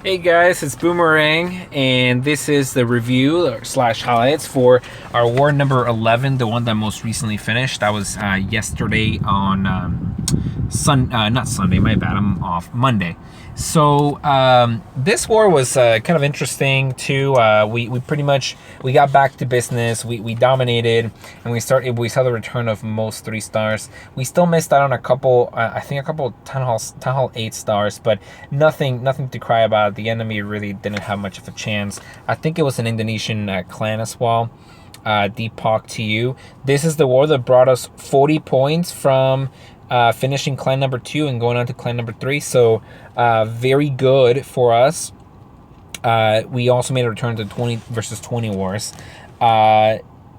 Hey guys, it's Boomerang, and this is the review slash highlights for our war number 11, the one that most recently finished. That was yesterday on not Sunday, my bad, I'm off, Monday. So this war was kind of interesting too. We pretty much we got back to business. We dominated, and we saw the return of most 3 stars. We still missed out on a couple. I think a couple town hall 8 stars, but nothing to cry about. The enemy really didn't have much of a chance. I think it was an Indonesian clan as well. Depok T.U. This is the war that brought us 40 points from finishing clan number 2 and going on to clan number 3. So very good for us. We also made a return to 20 versus 20 wars.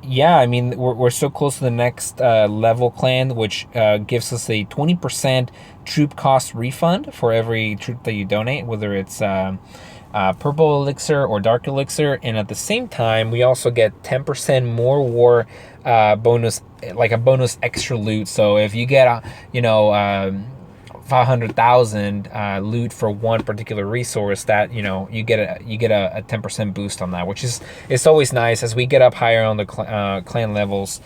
Yeah, I mean, we're so close to the next level clan, which gives us a 20% troop cost refund for every troop that you donate, whether it's purple elixir or dark elixir. And at the same time, we also get 10% more war bonus, like a bonus extra loot. So if you get 500,000 loot for one particular resource, that you get a 10% boost on that, which is, it's always nice. As we get up higher on the clan levels,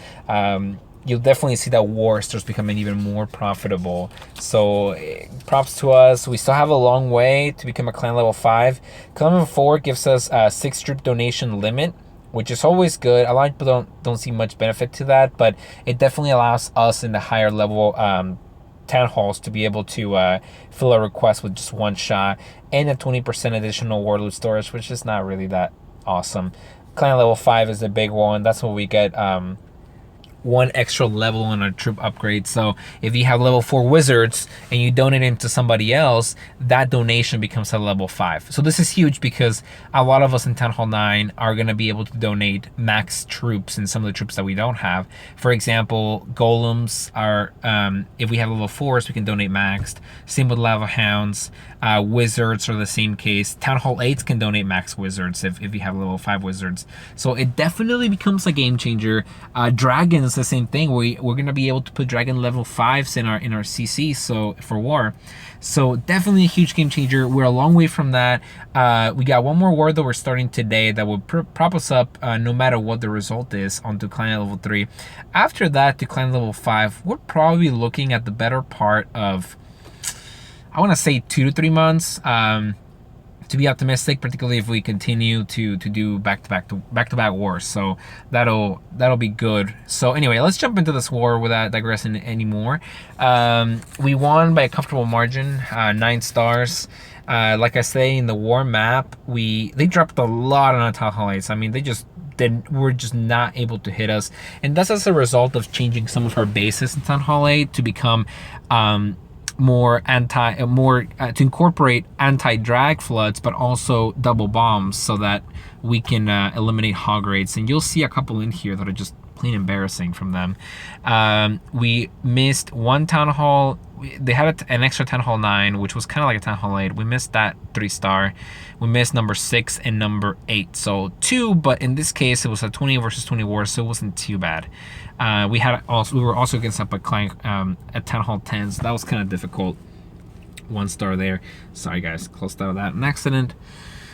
you'll definitely see that war starts becoming even more profitable. So props to us. We still have a long way to become a clan level 5. Clan level 4 gives us a 6 troop donation limit, which is always good. A lot of people don't see much benefit to that, but it definitely allows us in the higher level town halls to be able to fill a request with just one shot, and a 20% additional war loot storage, which is not really that awesome. Clan level 5 is the big one. That's what we get one extra level on a troop upgrade. So if you have level 4 wizards and you donate it to somebody else, that donation becomes a level 5. So this is huge because a lot of us in Town Hall 9 are going to be able to donate max troops in some of the troops that we don't have. For example, golems are, if we have level 4s, we can donate maxed. Same with lava hounds. Wizards are the same case. Town Hall 8s can donate max wizards if you have level 5 wizards. So it definitely becomes a game changer. Dragons, the same thing. We're going to be able to put dragon level 5s in our CC, so for war. So definitely a huge game changer. We're a long way from that. We got one more war that we're starting today that will prop us up no matter what the result is onto clan level 3. After that, to clan level 5, we're probably looking at the better part of, I want to say 2 to 3 months, to be optimistic, particularly if we continue to do back-to-back wars. So that'll be good. So anyway, let's jump into this war without digressing anymore. We won by a comfortable margin, 9 stars. Like I say, in the war map, they dropped a lot on Town Hall 8s. I mean, we're just not able to hit us, and that's as a result of changing some of our bases in Town Hall 8 to become to incorporate anti-drag floods, but also double bombs, so that we can eliminate hog rates. And you'll see a couple in here that are just plain embarrassing from them. We missed one town hall. They had an extra town hall 9, which was kind of like a town hall 8. We missed that 3-star. We missed number 6 and number 8. So 2, but in this case it was a 20 versus 20 war, so it wasn't too bad. We were also against up at town hall 10, so that was kind of difficult. 1-star there. Sorry guys, close out of that, an accident.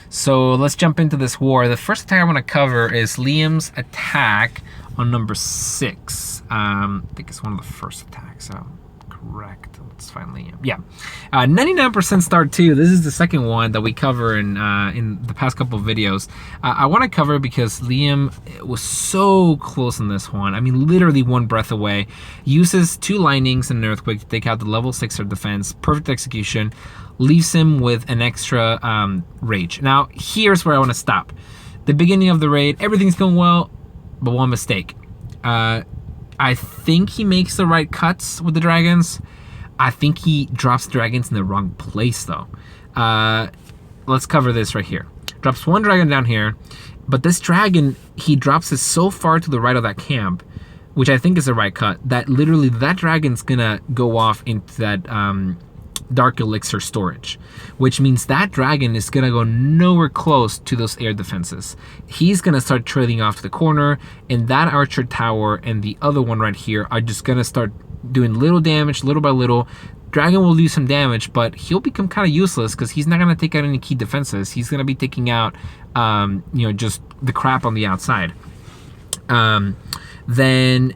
So let's jump into this war. The first attack I want to cover is Liam's attack on number 6. I think it's one of the first attacks. Correct. Let's find Liam. Yeah, 99% star 2. This is the second one that we cover in the past couple of videos. I want to cover because Liam was so close in this one. I mean, literally one breath away. Uses 2 lightnings and an earthquake to take out the level 6 defense. Perfect execution. Leaves him with an extra rage. Now, here's where I want to stop. The beginning of the raid, everything's going well, but one mistake. I think he makes the right cuts with the dragons. I think he drops dragons in the wrong place, though. Let's cover this right here. Drops one dragon down here, but this dragon, he drops it so far to the right of that camp, which I think is the right cut, that literally that dragon's gonna go off into that dark elixir storage, which means that dragon is gonna go nowhere close to those air defenses. He's gonna start trailing off to the corner, and that archer tower and the other one right here are just gonna start doing little damage, little by little, Dragon will do some damage, but he'll become kind of useless because he's not going to take out any key defenses. He's going to be taking out, just the crap on the outside. Then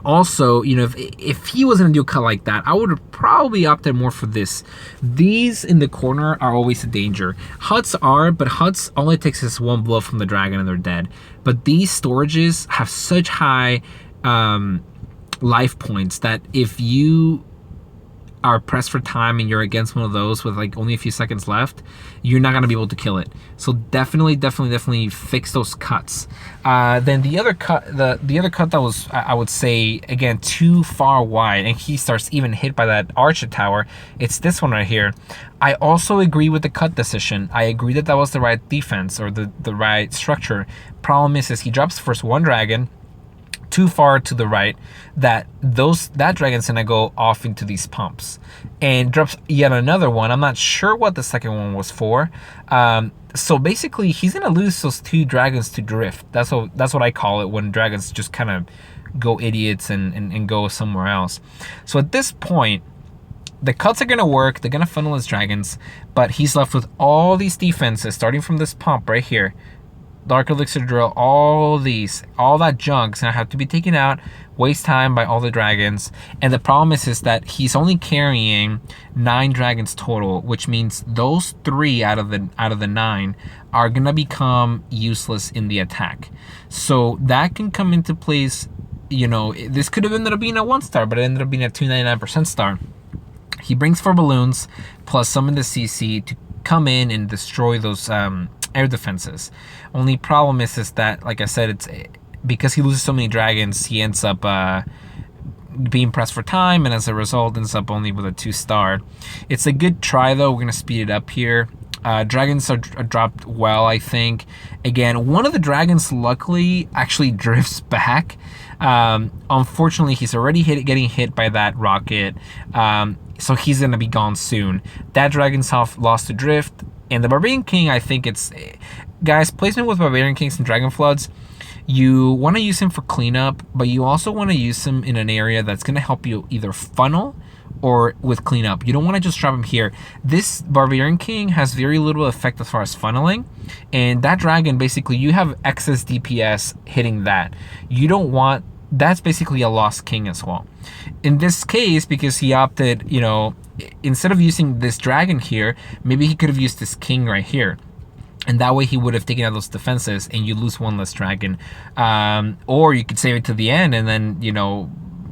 also, if he was going to do a cut like that, I would have probably opted more for this. These in the corner are always a danger. Huts are, but Huts only takes us one blow from the dragon and they're dead. But these storages have such high life points that if you are pressed for time and you're against one of those with like only a few seconds left, you're not going to be able to kill it. So definitely fix those cuts. Then the other cut that was, I would say, again, too far wide, and he starts even hit by that archer tower. It's this one right here. I also agree with the cut decision. I agree that was the right defense or the right structure. Problem is he drops first one dragon too far to the right, that dragon's gonna go off into these pumps and drops yet another one. I'm not sure what the second one was for. So basically he's gonna lose those two dragons to drift. That's what I call it, when dragons just kind of go idiots and go somewhere else. So at this point, the cuts are gonna work, they're gonna funnel his dragons, but he's left with all these defenses starting from this pump right here. Dark Elixir Drill, all that junk's gonna have to be taken out, waste time by all the dragons. And the problem is that he's only carrying 9 dragons total, which means those 3 out of the 9 are gonna become useless in the attack. So that can come into place. This could have ended up being a 1-star, but it ended up being a 299% star. He brings 4 balloons plus summon the CC to come in and destroy those air defenses. Only problem is that, like I said, it's because he loses so many dragons, he ends up being pressed for time, and as a result ends up only with a 2-star. It's a good try though. We're gonna speed it up here. Dragons are dropped well, I think. Again, one of the dragons luckily actually drifts back. Unfortunately, he's already getting hit by that rocket, so he's gonna be gone soon. That dragon's lost to drift. And the Barbarian King, I think guys, placement with Barbarian Kings and Dragon Floods, you want to use him for cleanup, but you also want to use him in an area that's going to help you either funnel or with cleanup. You don't want to just drop him here. This Barbarian King has very little effect as far as funneling, and that dragon, basically, you have excess DPS hitting that. You don't want, that's basically a lost king as well. In this case, because he opted, instead of using this dragon here, maybe he could have used this king right here. And that way he would have taken out those defenses and you lose one less dragon. Or you could save it to the end and then,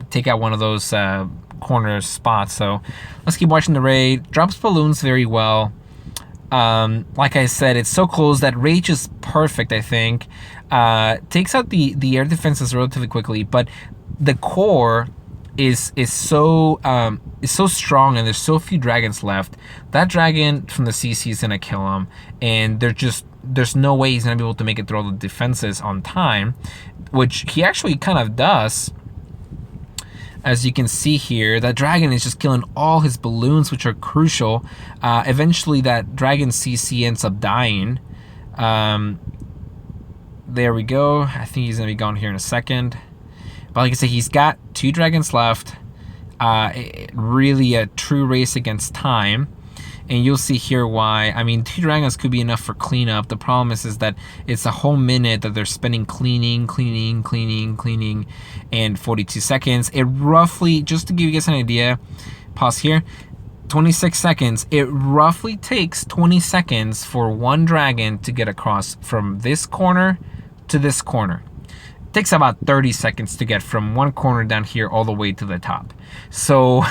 take out one of those corner spots. So let's keep watching the raid. Drops balloons very well. Like I said, it's so close that Rage is perfect, I think. Takes out the air defenses relatively quickly, but the core is so strong, and there's so few dragons left. That dragon from the CC is gonna kill him, and there's no way he's gonna be able to make it through all the defenses on time, which he actually kind of does. As you can see here, that dragon is just killing all his balloons, which are crucial. Eventually that dragon CC ends up dying. There we go. I think he's gonna be gone here in a second. But like I said, he's got 2 dragons left. Really a true race against time. And you'll see here why. I mean, 2 dragons could be enough for cleanup. The problem is that it's a whole minute that they're spending cleaning, and 42 seconds. It roughly, just to give you guys an idea, pause here, 26 seconds. It roughly takes 20 seconds for one dragon to get across from this corner to this corner. It takes about 30 seconds to get from one corner down here all the way to the top. So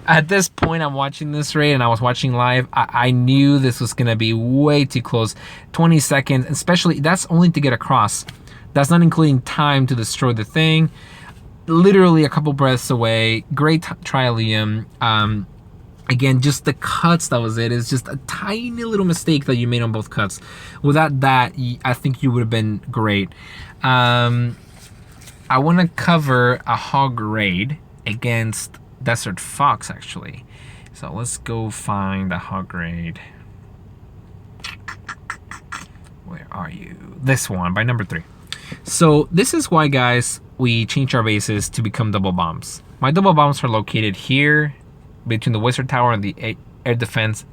at this point, I'm watching this raid and I was watching live. I knew this was going to be way too close. 20 seconds, especially, that's only to get across. That's not including time to destroy the thing. Literally a couple breaths away. Great try, Liam. Again, just the cuts, that was it. It's just a tiny little mistake that you made on both cuts. Without that, I think you would have been great. I want to cover a hog raid against Desert Fox, actually. So let's go find the hog raid. Where are you? This one, by number 3. So this is why, guys, we change our bases to become double bombs. My double bombs are located here between the wizard tower and the air defense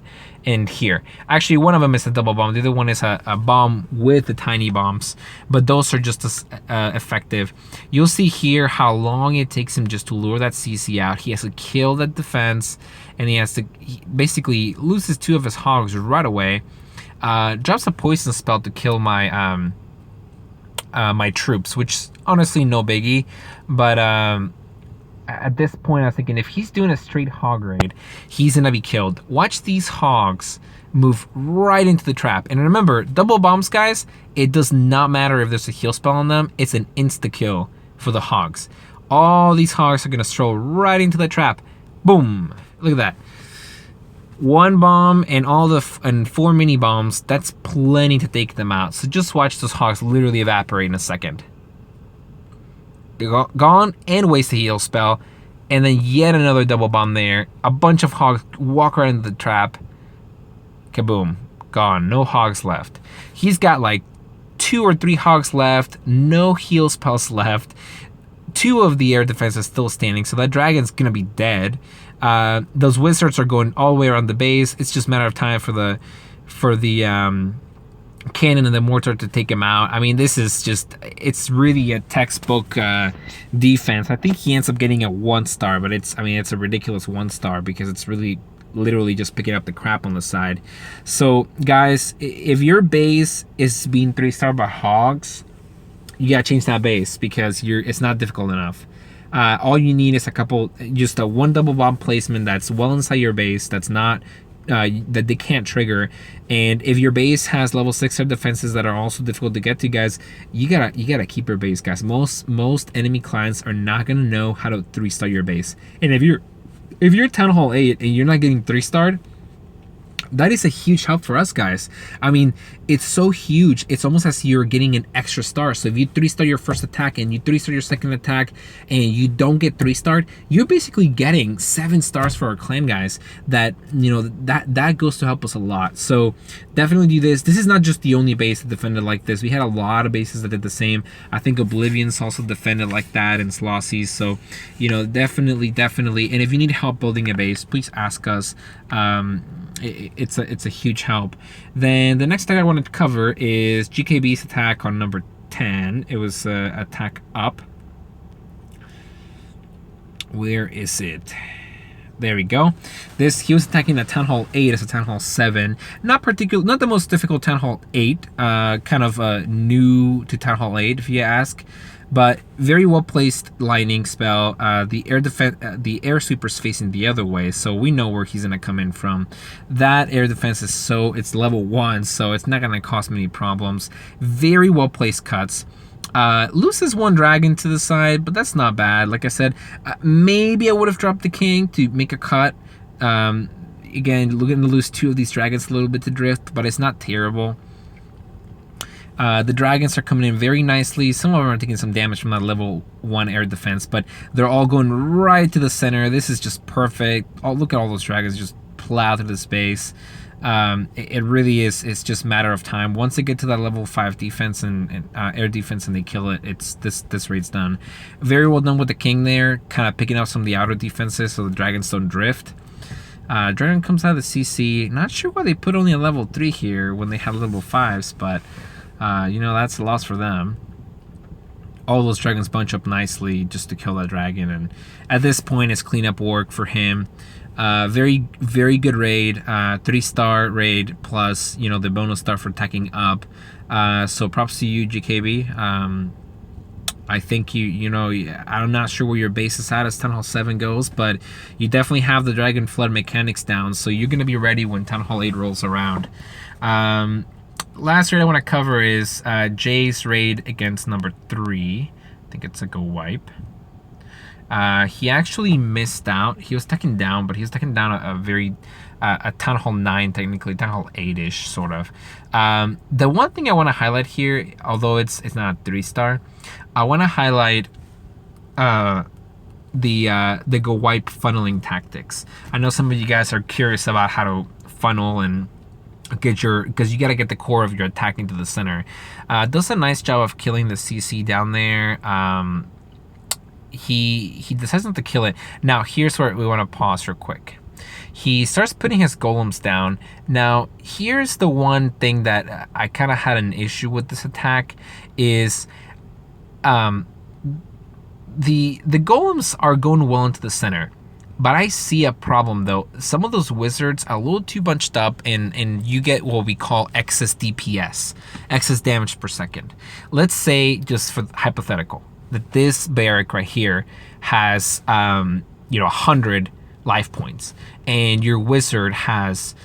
and here. Actually, one of them is a double bomb. The other one is a bomb with the tiny bombs, but those are just as effective. You'll see here how long it takes him just to lure that CC out. He has to kill that defense, and he has to basically loses 2 of his hogs right away. Drops a poison spell to kill my my troops, which honestly no biggie, but at this point I was thinking if he's doing a straight hog raid, he's gonna be killed. Watch these hogs move right into the trap, and remember, double bombs, guys, it does not matter if there's a heal spell on them, it's an insta kill for the hogs. All these hogs are gonna stroll right into the trap. Boom, look at that. 1 bomb and and 4 mini bombs, that's plenty to take them out. So just watch those hogs literally evaporate in a second. Gone, and waste a heal spell, and then yet another double bomb there. A bunch of hogs walk right into the trap. Kaboom, gone, no hogs left. He's got like 2 or 3 hogs left, no heal spells left. 2 of the air defense is still standing, so that dragon's gonna be dead. Those wizards are going all the way around the base. It's just a matter of time for the cannon and the mortar to take him out. I mean, this is just, it's really a textbook defense. I think he ends up getting a 1 star, but it's a ridiculous 1 star because it's really literally just picking up the crap on the side. So guys, if your base is being 3-star by hogs, you gotta change that base because it's not difficult enough. All you need is just a 1 double bomb placement that's well inside your base, that's not that they can't trigger. And if your base has level 6 defenses that are also difficult to get to, guys, you gotta keep your base, guys. Most enemy clients are not gonna know how to 3-star your base. And if you're Town Hall 8 and you're not getting 3-starred, that is a huge help for us, guys. I mean, it's so huge. It's almost as you're getting an extra star. So if you 3-star your first attack and you 3-star your second attack and you don't get 3-starred, you're basically getting 7 stars for our clan, guys. That, you know, that goes to help us a lot. So definitely do this. This is not just the only base that defended like this. We had a lot of bases that did the same. I think Oblivion's also defended like that, and Slossy's. So, you know, definitely. And if you need help building a base, please ask us. It's a huge help. Then the next thing I wanted to cover is GKB's attack on number 10. It was attack up. Where is it? There we go. He was attacking the Town Hall 8 as a Town Hall 7. Not the most difficult Town Hall 8. Kind of new to Town Hall 8, if you ask. But very well placed lightning spell. The air sweeper's facing the other way, so we know where he's gonna come in from. That air defense is it's level 1, so it's not gonna cause many problems. Very well placed cuts. Loses 1 dragon to the side, but that's not bad. Like I said, maybe I would have dropped the king to make a cut. Again, looking to lose 2 of these dragons a little bit to drift, but it's not terrible. The dragons are coming in very nicely. Some of them are taking some damage from that level 1 air defense, but they're all going right to the center. This is just perfect. Oh, look at all those dragons just plow through the space. It really is. It's just a matter of time. Once they get to that level 5 defense and air defense and they kill it, this raid's done. Very well done with the king there, kind of picking up some of the outer defenses so the dragons don't drift. Dragon comes out of the CC. Not sure why they put only a level 3 here when they had level 5s, but you know, that's a loss for them. All those dragons bunch up nicely just to kill that dragon, and at this point it's cleanup work for him. Very, very good raid. 3-star raid plus, you know, the bonus star for attacking up. So props to you, GKB. I think you know, I'm not sure where your base is at as Town Hall 7 goes, but you definitely have the Dragon Flood mechanics down, so you're gonna be ready when Town Hall 8 rolls around. Last raid I want to cover is Jay's raid against number 3. I think it's a go wipe. He actually missed out. He was taken down, but he was taken down a Town Hall 9, technically Town Hall 8-ish sort of. The one thing I want to highlight here, although it's not a 3-star, I want to highlight the go wipe funneling tactics. I know some of you guys are curious about how to funnel and because you got to get the core of your attack into the center. Does a nice job of killing the CC down there. He decides not to kill it. Now here's where we want to pause real quick. He starts putting his golems down. Now, here's the one thing that I kind of had an issue with this attack is the golems are going well into the center. But I see a problem though. Some of those wizards are a little too bunched up, and you get what we call excess DPS, excess damage per second. Let's say, just for hypothetical, that this barrack right here has 100 life points, and your wizard has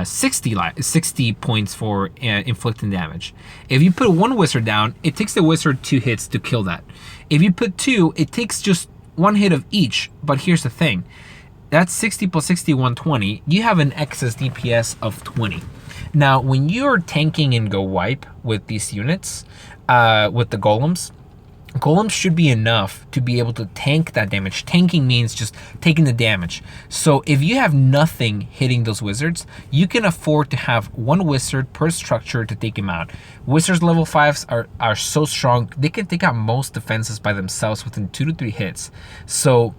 60 points for inflicting damage. If you put one wizard down, it takes the wizard 2 hits to kill that. If you put 2, it takes just 1 hit of each. But here's the thing, that's 60 plus 60, 120. You have an excess DPS of 20. Now, when you're tanking and go wipe with these units, with the golems should be enough to be able to tank that damage. Tanking means just taking the damage. So if you have nothing hitting those wizards, you can afford to have 1 wizard per structure to take him out. Wizards level 5s are so strong, they can take out most defenses by themselves within 2 to 3 hits. So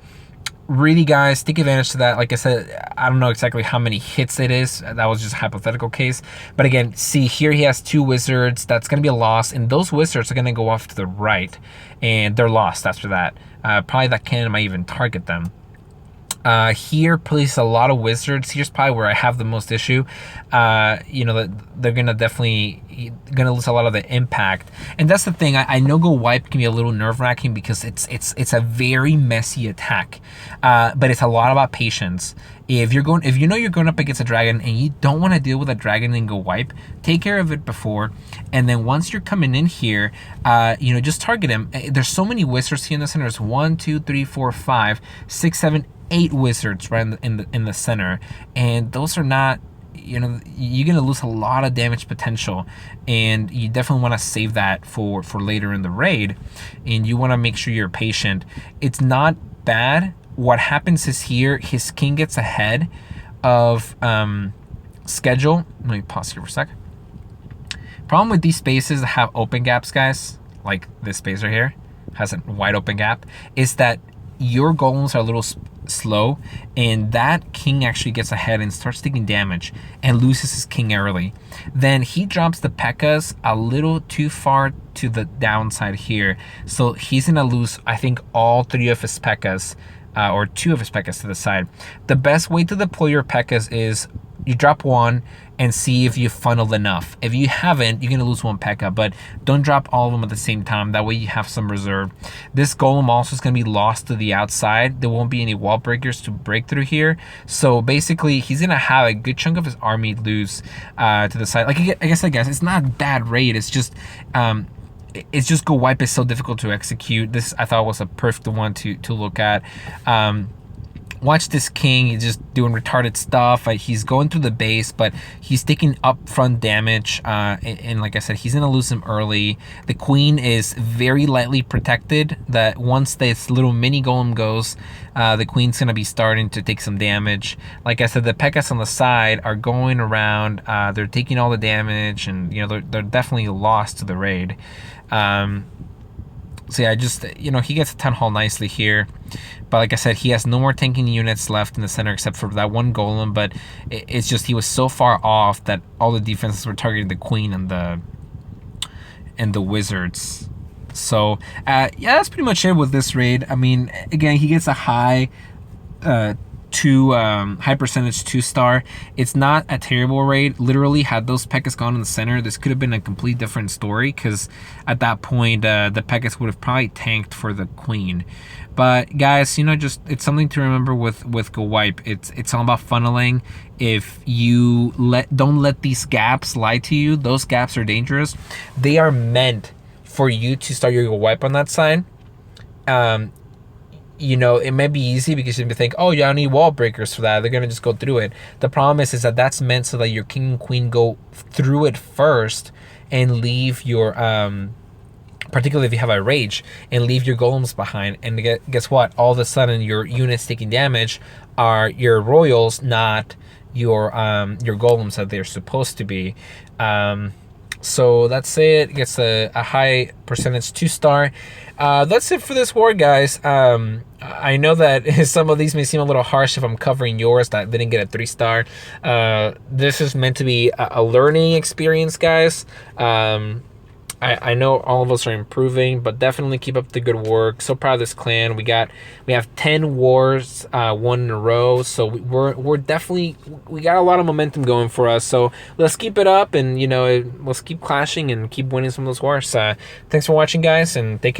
really, guys, take advantage of that. Like I said, I don't know exactly how many hits it is. That was just a hypothetical case. But again, see here he has 2 wizards. That's going to be a loss. And those wizards are going to go off to the right. And they're lost after that. Probably that cannon might even target them. Here, place a lot of wizards. Here's probably where I have the most issue. They're gonna definitely lose a lot of the impact, and that's the thing. I know go wipe can be a little nerve-wracking because it's a very messy attack, but it's a lot about patience. If you're going up against a dragon and you don't want to deal with a dragon and go wipe, take care of it before, and then once you're coming in here, just target him. There's so many wizards here in the center. There's 1, 2, 3, 4, 5, 6, 7, 8 wizards right in the center, and those are not, you're gonna lose a lot of damage potential, and you definitely want to save that for later in the raid, and you want to make sure you're patient. It's not bad. What happens is here his king gets ahead of schedule. Let me pause here for a sec. Problem with these spaces that have open gaps, guys, like this space right here has a wide open gap, is that your golems are a little slow, and that king actually gets ahead and starts taking damage and loses his king early. Then he drops the P.E.K.K.A.s a little too far to the downside here, so he's gonna lose, I think, all 3 of his P.E.K.K.A.s, or 2 of his P.E.K.K.A.s to the side. The best way to deploy your P.E.K.K.A.s is you drop 1 and see if you funneled enough. If you haven't, you're gonna lose 1 P.E.K.K.A., but don't drop all of them at the same time. That way you have some reserve. This golem also is gonna be lost to the outside. There won't be any wall breakers to break through here. So basically, he's gonna have a good chunk of his army lose to the side. Like I said, guys, it's not a bad raid. It's just go wipe is so difficult to execute. This I thought was a perfect one to look at. Watch this king, he's just doing retarded stuff. He's going through the base, but he's taking upfront damage, and like I said, he's gonna lose him early. The queen is very lightly protected, that once this little mini golem goes, the queen's gonna be starting to take some damage. Like I said, the P.E.K.K.A.s on the side are going around, they're taking all the damage, and they're definitely lost to the raid. So yeah, he gets a town hall nicely here, but like I said, he has no more tanking units left in the center except for that 1 golem. But it's just he was so far off that all the defenses were targeting the queen and the wizards. So yeah, that's pretty much it with this raid. I mean, again, he gets a high high percentage 2-star. It's not a terrible raid. Literally, had those P.E.K.K.A.s gone in the center, this could have been a complete different story, because at that point the P.E.K.K.A.s would have probably tanked for the queen. But guys, just it's something to remember with go wipe. It's all about funneling. If you don't let these gaps lie to you, those gaps are dangerous. They are meant for you to start your go wipe on that side. It may be easy because you may think, oh yeah, I need wall breakers for that. They're gonna just go through it. The problem is that that's meant so that your king and queen go through it first and leave your particularly if you have a rage, and leave your golems behind. And guess what? All of a sudden, your units taking damage are your royals, not your golems that they're supposed to be. So that's it. Gets a high percentage 2-star. That's it for this war, guys. I know that some of these may seem a little harsh if I'm covering yours that didn't get a 3-star. This is meant to be a learning experience, guys. I know all of us are improving, but definitely keep up the good work. So proud of this clan. We have 10 wars, won in a row. So we're definitely, we got a lot of momentum going for us. So let's keep it up, and let's keep clashing and keep winning some of those wars. Thanks for watching, guys, and take care.